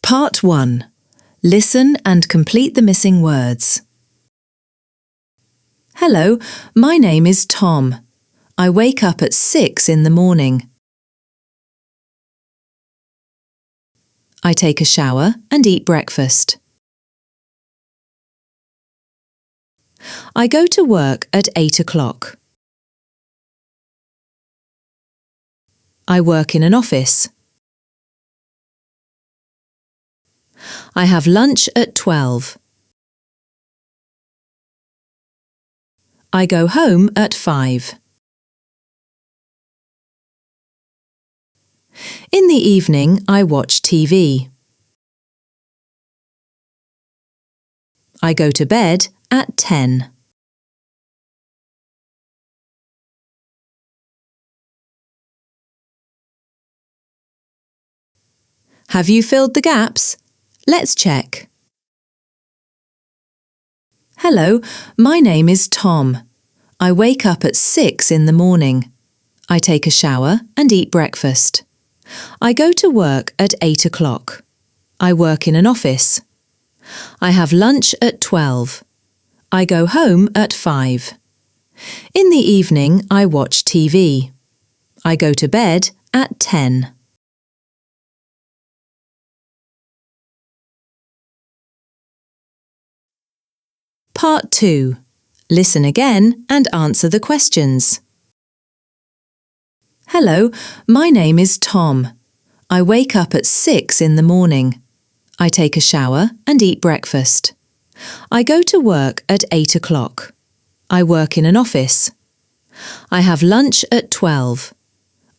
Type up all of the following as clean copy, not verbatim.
Part 1. Listen and complete the missing words. Hello, my name is Tom. I wake up at 6 in the morning. I take a shower and eat breakfast. I go to work at 8 o'clock. I work in an office. I have lunch at 12. I go home at 5. In the evening, I watch TV. I go to bed at 10. Have you filled the gaps? Let's check. Hello, my name is Tom. I wake up at 6 in the morning. I take a shower and eat breakfast. I go to work at 8 o'clock. I work in an office. I have lunch at 12. I go home at 5. In the evening, I watch TV. I go to bed at 10. Part 2. Listen again and answer the questions. Hello, my name is Tom. I wake up at 6 in the morning. I take a shower and eat breakfast. I go to work at 8 o'clock. I work in an office. I have lunch at 12.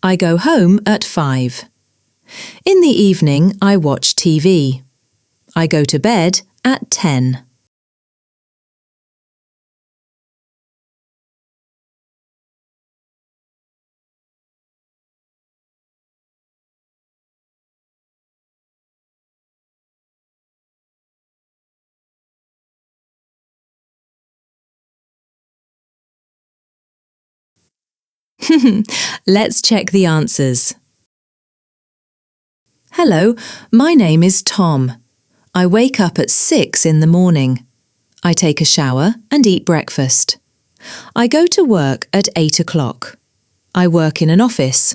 I go home at 5. In the evening, I watch TV. I go to bed at 10. Let's check the answers. Hello, my name is Tom. I wake up at 6 in the morning. I take a shower and eat breakfast. I go to work at 8 o'clock. I work in an office.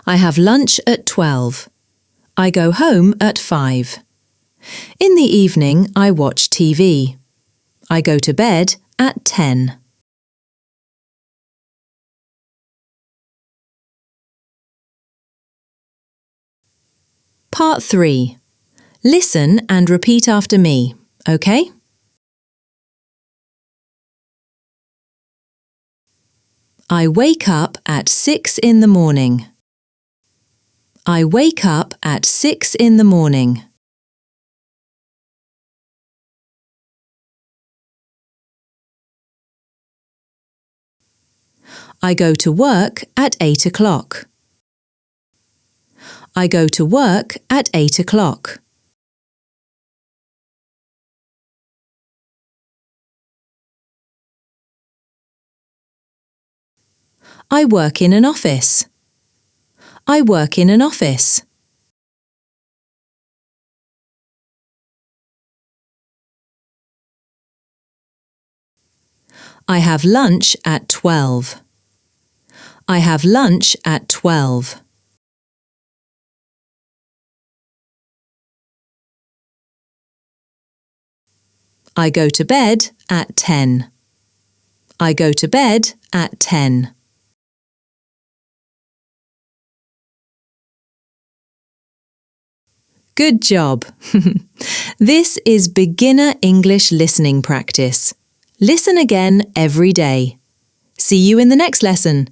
I have lunch at 12. I go home at 5. In the evening, I watch TV. I go to bed at 10. Part 3. Listen and repeat after me, okay? I wake up at 6 in the morning. I wake up at 6 in the morning. I go to work at 8 o'clock. I go to work at 8 o'clock. I work in an office. I work in an office. I have lunch at 12. I have lunch at 12. I go to bed at 10. I go to bed at 10. Good job! This is beginner English listening practice. Listen again every day. See you in the next lesson.